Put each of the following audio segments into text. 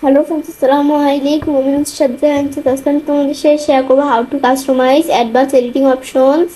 Hello friends, Assalamualaikum. I'm Shadja and Tasman তোমাদের সাথে share করব how to customize advanced editing options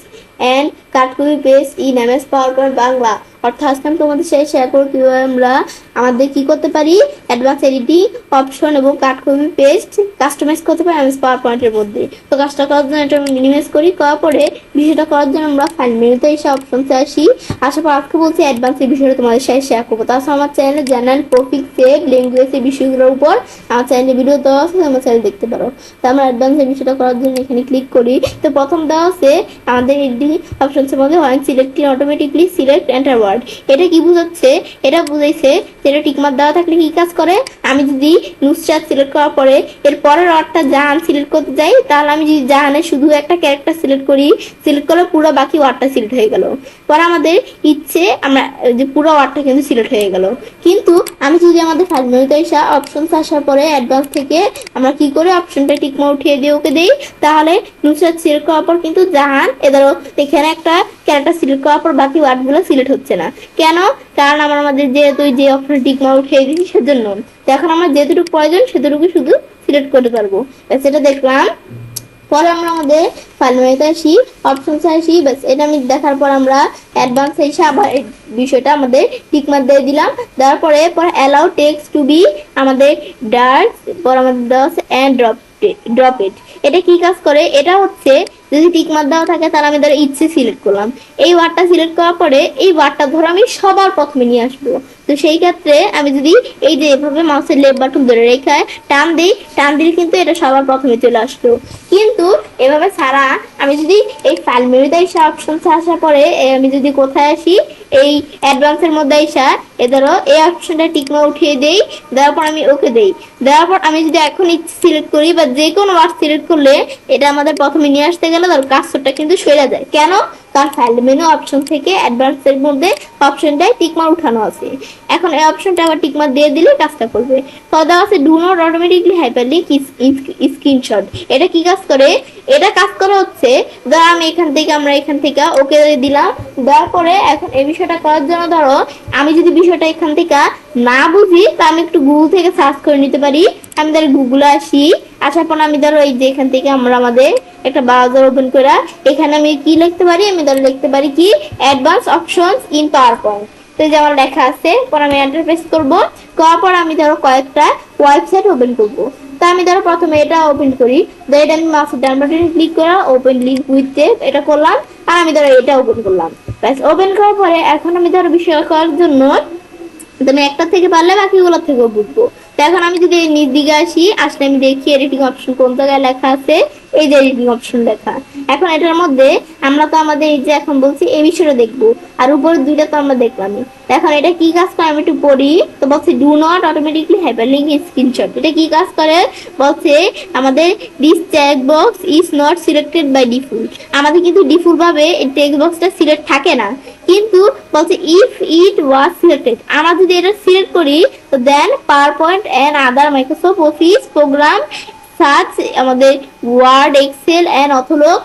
and cut copy paste in MS PowerPoint Bangla. অর্থাৎ আজকে আমি তোমাদের সাথে শেয়ার করব কিভাবে আমরা আমাদের কি করতে পারি অ্যাডভান্স এডিটিং অপশন এবং কাট কপি পেস্ট কাস্টমাইজ করতে পারি MS PowerPoint এর মধ্যে। তো কাজটা করার জন্য এটা আমি মিনিমাইজ করি, করার পরে বিষয়টা করার জন্য আমরা ফাইল মেনুতে এসে অপশনসে আসি। আসার পর আজকে বলছি অ্যাডভান্স এই বিষয়টা তোমাদের সাথে শেয়ার করবো। তাছাড়া আমার চ্যানেলে জেনারেল টপিক সেভ ল্যাঙ্গুয়েজ এই বিষয়গুলোর উপর আমার চ্যানেলে ভিডিও দেওয়া আছে, আমার চ্যানেল দেখতে পারো। তো আমরা অ্যাডভান্স এই বিষয়টা করার জন্য এখানে ক্লিক করি। তো প্রথম দেওয়া আছে আমাদের এডি অপশনসের মধ্যে হয় select automatically select entire word. এটা কি বুঝাচ্ছে? এটা বুঝাইছে যেটা টিকমার্ক দেওয়া থাকলে কি কাজ করে, আমি যদি নুসরাত সিলেক্ট করার পরে এর পরের ওয়ার্ডটা জাহান সিলেক্ট করতে যাই, তাহলে আমি যদি জাহানের শুধু একটা ক্যারেক্টার সিলেক্ট করি, সিলেক্ট করলে পুরো বাকি ওয়ার্ডটা সিলেক্ট হয়ে গেল। পরে আমাদের ইচ্ছে আমরা যে পুরো ওয়ার্ডটা কিন্তু সিলেক্ট হয়ে গেল। কিন্তু আমি যদি আমাদের ফাইল মেনুতে এসে অপশনস আসার পরে অ্যাডভান্স থেকে আমরা কি করে অপশনটা টিকমার্ক উঠিয়ে দিয়ে ওকে দেই, তাহলে নুসরাত সিলেক্ট করার পর কিন্তু জাহান এদারও এখানে একটা ক্যারেক্টার সিলেক্ট করার পর বাকি ওয়ার্ডগুলো সিলেক্ট হচ্ছে না। কেন? কারণ আমরা আমাদের যেহেতু যে অপশন টিকমার্ক উঠিয়ে দিই সেজন্য। তো এখন আমার যেটুকু প্রয়োজন সেটুকু শুধু সিলেক্ট করতে পারবো। সেটা দেখলাম। পরে আমরা আমাদের ফাইল মেনুতে আসি, অপশনসে আসি, বাস এটা আমি দেখার পর আমরা অ্যাডভান্স এসে আবার এই বিষয়টা আমাদের টিকমার্ক দিয়ে দিলাম। দেওয়ার পরে অ্যালাউ টেক্সট টু বি আমাদের ডার্ক, পর আমাদের দেওয়া আছে অ্যান্ড ড্রপ ইট। এটা কি কাজ করে? এটা হচ্ছে যদি টিকমার্ক দেওয়া থাকে তাহলে আমি ধরো ইচ্ছে সিলেক্ট করলাম, এই ওয়ার্ডটা সিলেক্ট করার পরে এই ওয়ার্ডটা ধরো আমি সবার প্রথমে নিয়ে আসবো। তো সেই ক্ষেত্রে আমি যদি এই যে এভাবে মাউসের লেফট বাটন ধরে রেখে টান দিই, টান দিলে কিন্তু এটা সবার প্রথমে চলে আসলো। কিন্তু এভাবে ছাড়া আমি যদি এই ফাইল মেনুতে এসে অপশনসে আসার পরে আমি যদি কোথায় আসি, এই অ্যাডভান্সের মধ্যে এসে ধরো এই অপশনটা টিকমার্ক উঠিয়ে দেই, দেওয়ার পর আমি ওকে দেই। দেওয়ার পর আমি যদি এখন সিলেক্ট করি বা যে কোনো ওয়ার্ড সিলেক্ট করলে এটা আমাদের প্রথমে নিয়ে আসতে গেলে তার কাজটা কিন্তু সরে যায়। কেন? তার ফাইল মেনু অপশন থেকে অ্যাডভান্সের মধ্যে অপশনটায় টিকমার্ক উঠানো আছে। এখন এই অপশনটা আবার টিকমার্ক দিয়ে দিলে কাজটা করবে। তো দেওয়া আছে do not automatically hyperlink screenshot. এটা কি কাজ করে? এটা কাজ করে হচ্ছে ধরো আমি আমরা এখান থেকে ওকে দিলাম, দেওয়ার পরে এখন এই বিষয়টা করার জন্য ধরো আমি যদি বিষয়টা এখান থেকে না বুঝি তা আমি একটু গুগল থেকে সার্চ করে নিতে পারি। আমি ধরো গুগলে আসি, আসার পর আমি ধরো এই যে এখান থেকে আমরা আমাদের একটা ব্রাউজার ওপেন করে এখানে আমি কি লিখতে পারি, আমি ধরো লিখতে পারি কি অ্যাডভান্স অপশনস ইন পাওয়ারপয়েন্ট। তো যে আমার লেখা আছে, পর আমি এন্টার প্রেস করব, করার পর আমি ধরো কয়েকটা ওয়েবসাইট ওপেন করব। তো আমি ধরো প্রথমে এটা ওপেন করি, এটা আমি মাউসের ডান বাটনে ক্লিক করে ওপেন লিংক উইথ টেপ এটা করলাম, আর আমি ধরো এটা ওপেন করলাম। ব্যাস ওপেন করার পরে এখন আমি ধরো বিষয় করার জন্য আমি একটা থেকে পারলে বাকিগুলো থেকেও বুঝবো। তো এখন আমি যদি নিচ দিকে আসি, আসলে আমি দেখি এডিটিং অপশন কোন জায়গায় লেখা আছে, এই যে এডিটিং অপশন লেখা। এখন এটার মধ্যে আমরা তো আমাদের এই যে এখন বলছি এই বিষয়টা দেখবো, আর উপরে দুইটা তো আমরা দেখলামই। এখন এটা কি কাজ করে আমি একটু পড়ি। তো বলছে do not automatically hyperlink screenshot. এটা কি কাজ করে? বলছে আমাদের this check box is not selected by default. আমাদের কিন্তু ডিফল্ট ভাবে এই টেক্সট বক্সটা সিলেক্ট থাকে না, কিন্তু বলছে ইফ ইট ওয়াজ সিলেক্টেড, আমরা যদি এটা সিলেক্ট করি তো then PowerPoint and other Microsoft Office program search আমাদের Word Excel and Outlook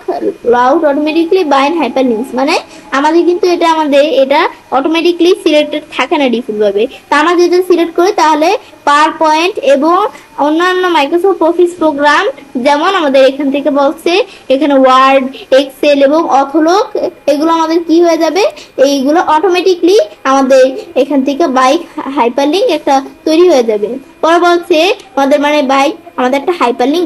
loud automatically bind hyperlinks. মানে আমাদের কিন্তু এটা অটোমেটিকলি সিলেক্টেড থাকে না ডিফল্ট ভাবে। তা আমরা যদি সিলেক্ট করি তাহলে পাওয়ার পয়েন্ট এবং অন্যান্য মাইক্রোসফট অফিস প্রোগ্রাম, যেমন আমাদের এখান থেকে বলছে এখানে ওয়ার্ড এক্সেল এবং অথলোক, এগুলো আমাদের কি হয়ে যাবে, এইগুলো অটোমেটিকলি আমাদের এখান থেকে বাইক হাইপারলিংক একটা তৈরি হয়ে যাবে। পরে বলছে আমাদের মানে বাইক আমাদের একটা হাইপারলিংক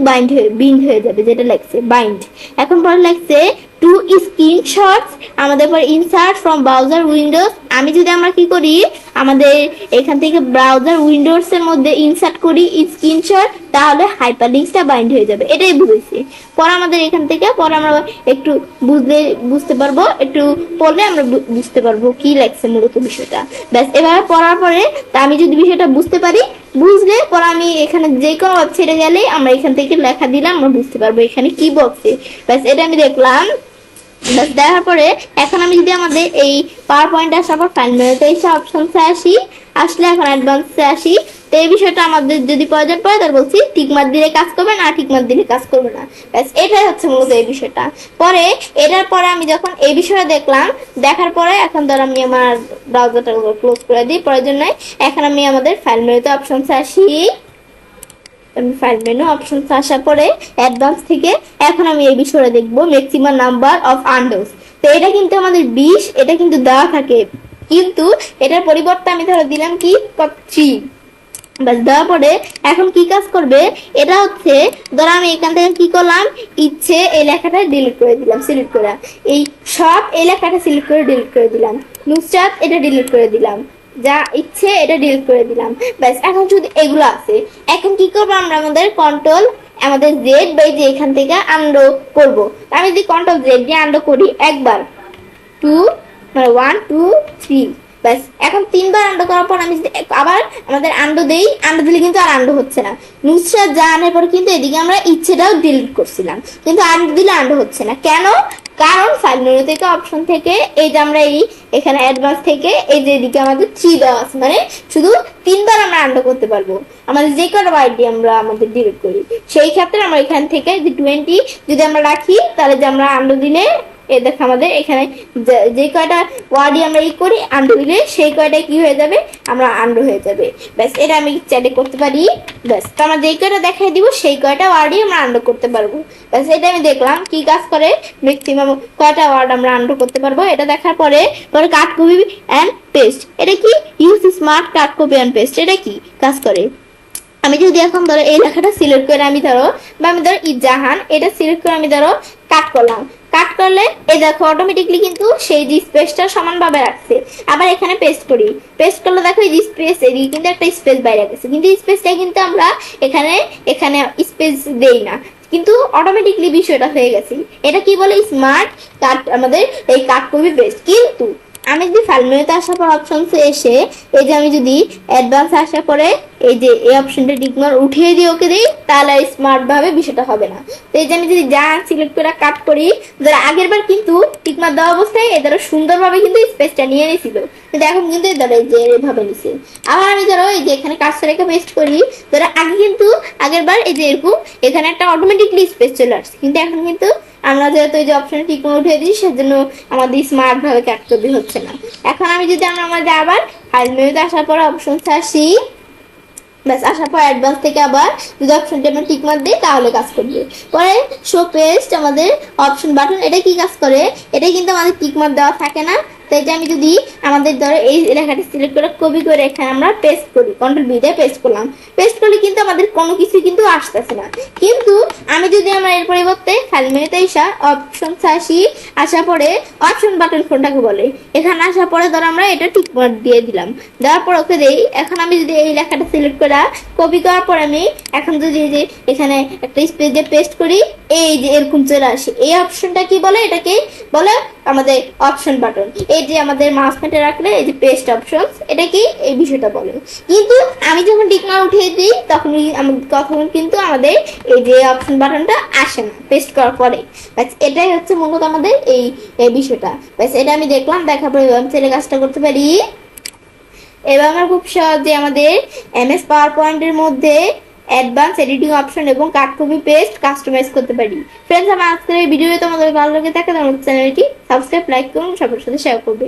বিন্ড হয়ে যাবে, যেটা লেখছে বাইন্ড। এখন পরে লেখছে টু স্ক্রিনশটস আমাদের পর ইনসার্ট ফ্রম ব্রাউজার উইন্ডোজ। আমি যদি আমরা কি করি, আমাদের এখান থেকে ব্রাউজার উইন্ডোজ এর মধ্যে ইনসার্ট করি স্ক্রিনশট, তাহলে হাইপারলিংকটা বাইন্ড হয়ে যাবে। এটাই বুঝেছি। পরে আমাদের এখান থেকে পরে আমরা একটু বুঝতে পারবো, একটু পড়লে আমরা বুঝতে পারবো কি লাগছে মূলত বিষয়টা। ব্যাস এভাবে পড়ার পরে তা আমি যদি বিষয়টা বুঝতে পারি, বুঝলে পরে আমি এখানে যে কোনো ওয়েবসাইটে গেলে আমরা এখান থেকে লেখা দিলাম, আমরা বুঝতে পারবো এখানে কি বলছে। ব্যাস এটা আমি দেখলাম। ব্যাস দেখার পরে এখন আমি যদি আমাদের এই পাওয়ার পয়েন্ট আসার পর ফাইল মেনুতে এসে অপশনসে আসি, আসলে এখন অ্যাডভান্সে আসি। তো এই বিষয়টা আমাদের যদি প্রয়োজন পড়ে তাহলে বলছি টিকমার্ক দিলে কাজ করবে না, টিকমার্ক দিলে কাজ করবে না। ব্যাস এটাই হচ্ছে মূলত এই বিষয়টা। পরে এটার পরে আমি যখন এই বিষয়টা দেখলাম, দেখার পরে এখন ধর আমি আমার ব্রাউজারটা ক্লোজ করে দিই, প্রয়োজন নাই। এখন আমি আমাদের ফাইল মেনুতে অপশনসে আসি, ফাইল মেনু অপশন আসার পরে অ্যাডভান্স থেকে এখন আমি এই বিষয়টা দেখবো ম্যাক্সিমাম নাম্বার অফ আন্ডারস। তো এটা কিন্তু আমাদের 20, এটা কিন্তু দেওয়া থাকে, কিন্তু এটার পরিবর্তে আমি ধরো দিলাম কি 3, বাস দেওয়ার পরে এখন কি কাজ করবে, এটা হচ্ছে ধরো আমি এখান থেকে কি করলাম, ইচ্ছে এই লেখাটা ডিলিট করে দিলাম, সিলেক্ট করে এই সব এই লেখাটা সিলেক্ট করে ডিলিট করে দিলাম, নুসরাত এটা ডিলিট করে দিলাম, যা ইচ্ছে এটা ডিলিট করে দিলাম। ব্যাস এখন শুধু এগুলো আছে। এখন কি করবো আমরা, আমাদের জেড বাই যে এখান থেকে আন্ডো করবো। আমি যদি কন্ট্রোল জেড দিয়ে আন্ডো করি একবার, 2 মানে 1 2 3, ব্যাস এখন 3বার আন্ডো করার পর আমি যদি আবার আমাদের আন্ডো দেই, আন্ডো দিলে কিন্তু আর আন্ডো হচ্ছে না। নুসরাত যা আনার পর কিন্তু এদিকে আমরা ইচ্ছেটাও ডিলিট করছিলাম, কিন্তু আন্ডো দিলে আন্ডো হচ্ছে না কেন? কারণ ফাইল মেনু থেকে অপশন থেকে এই যে আমরা এই এখানে অ্যাডভান্স থেকে এই যে এদিকে আমাদের 3 দেওয়া আছে, মানে শুধু 3বার আমরা আন্ডো করতে পারবো আমাদের যে কটা আইডি আমরা আমাদের ডিলিট করি। সেই ক্ষেত্রে আমরা এখান থেকে যে 20 যদি আমরা রাখি, তাহলে যে আমরা আন্ডো দিলে এই দেখো আমাদের এখানে যে কয়টা ওয়ার্ডই আমরা করি আন্ডো দিলে সেই কয়টা কি হয়ে যাবে, আমরা আন্ডো হয়ে যাবে। ব্যাস এটা আমি চ্যাটে করতে পারি। ব্যাস তো আমরা যেই কয়টা দেখাই দিব সেই কয়টা ওয়ার্ডই আমরা আন্ডো করতে পারবো। ব্যাস এটা আমি দেখলাম কি কাজ করে, ম্যাক্সিমাম কয়টা ওয়ার্ড আমরা আন্ডো করতে পারবো। এটা দেখার পরে কাট কপি অ্যান্ড পেস্ট, এটা কি use smart cut copy and paste, এটা কি কাজ করে। আমি যদি এখন ধরো এই লেখাটা সিলেক্ট করে আমি ধরো ইজাহান এটা সিলেক্ট করে আমি ধরো কাট করলাম, কাট করলে এই দেখো অটোমেটিকলি কিন্তু সেই যে স্পেসটা সমানভাবে রাখছে। আবার এখানে পেস্ট করি, পেস্ট করলে দেখো এই যে স্পেস এদিকে কিন্তু একটা স্পেস বাইরে গেছে, কিন্তু স্পেসটা কিন্তু আমরা এখানে স্পেস দেই না, কিন্তু অটোমেটিকলি বিষয়টা হয়ে গেছে। এটা কি বলে, স্মার্ট কাট, আমাদের এই কাট কপি পেস্ট। কিন্তু আমি যদি ফাইল মেনুতে আসার পর অপশনসে এসে এই যে আমি যদি অ্যাডভান্স আসার পরে এই যে এই অপশনটা টিকমার উঠিয়ে দিয়ে ওকে দিই, তাহলে স্মার্ট ভাবে বিষয়টা হবে না। তো এই যে আমি যদি যা সিলেক্ট করে কাট করি, ধরো আগের বার কিন্তু টিকমার দেওয়া অবস্থায় এ ধরো সুন্দরভাবে কিন্তু স্পেসটা নিয়ে নিয়েছিল, কিন্তু এখন কিন্তু ধরো এই যে এভাবে নিছে। আবার আমি ধরো এই যে এখানে কাজটা রেখে পেস্ট করি, ধরো আগে কিন্তু আগের বার এই যে এরকম এখানে একটা অটোমেটিকলি স্পেস চলে আসছে, কিন্তু এখন কিন্তু আমরা যেহেতু এই যে অপশন ঠিক উঠিয়ে দিই সেজন্য আমাদের স্মার্ট ভাবে কাট কপি হচ্ছে না। এখন আমি যদি আমাদের আবার ফাইল মেনুতে আসার পর অপশন আসি, ব্যাস আসার পর অ্যাডভান্স থেকে আবার যদি অপশনটা আমরা টিক মার দিই তাহলে কাজ করবে। পরে শো পেস্ট আমাদের অপশন বাটন, এটা কি কাজ করে, এটা কিন্তু আমাদের টিক মার দেওয়া থাকে না। তো এটা আমি যদি আমাদের ধরো এই লেখাটা সিলেক্ট করে কপি করে এখানে আমরা পেস্ট করি, কন্ট্রোল বি দিয়ে পেস্ট করলাম, পেস্ট করলে কিন্তু আমাদের কোনো কিছু কিন্তু আসতেছে না। কিন্তু আমি যদি আমরা এর পরিবর্তে ফাইল মেনুতে অপশন আসি, আসার পরে অপশন বাটন ফোনটাকে বলে, এখানে আসার পরে ধরো আমরা এটা টিক মার্ক দিয়ে দিলাম, দেওয়ার পর ওকে দেই। এখন আমি যদি এই লেখাটা সিলেক্ট করে কপি করার পর আমি এখন যদি এই যে এখানে একটা স্পেস দিয়ে পেস্ট করি, এই যে এরকম চলে আসে। এই অপশনটা কি বলে, এটাকে বলে আমাদের অপশন বাটন। এই যে আমাদের মাউস পয়েন্টার রাখলে এই যে পেস্ট অপশনস, এটা কি এই বিষয়টা বলে। কিন্তু আমি যখন টিকমার্ক উঠিয়ে দিই তখন কিন্তু আমাদের এই যে অপশন বাটনটা আসে না পেস্ট করার পরে। ব্যাস এটাই হচ্ছে মূলত আমাদের এই বিষয়টা। ব্যাস এটা আমি দেখলাম, দেখার পরে আমি ছেলে কাজটা করতে পারি। এবার আমরা খুব সহজে আমাদের এমএস পাওয়ার পয়েন্টের মধ্যে অ্যাডভান্স এডিটিং অপশন এবং কাট কপি পেস্ট কাস্টমাইজ করতে পারি। ফ্রেন্ডস, আমার আজকের এই ভিডিও তোমাদের ভালো লাগে থাকে তাহলে চ্যানেলটি সাবস্ক্রাইব, লাইক করুন, সবার সাথে শেয়ার করবে।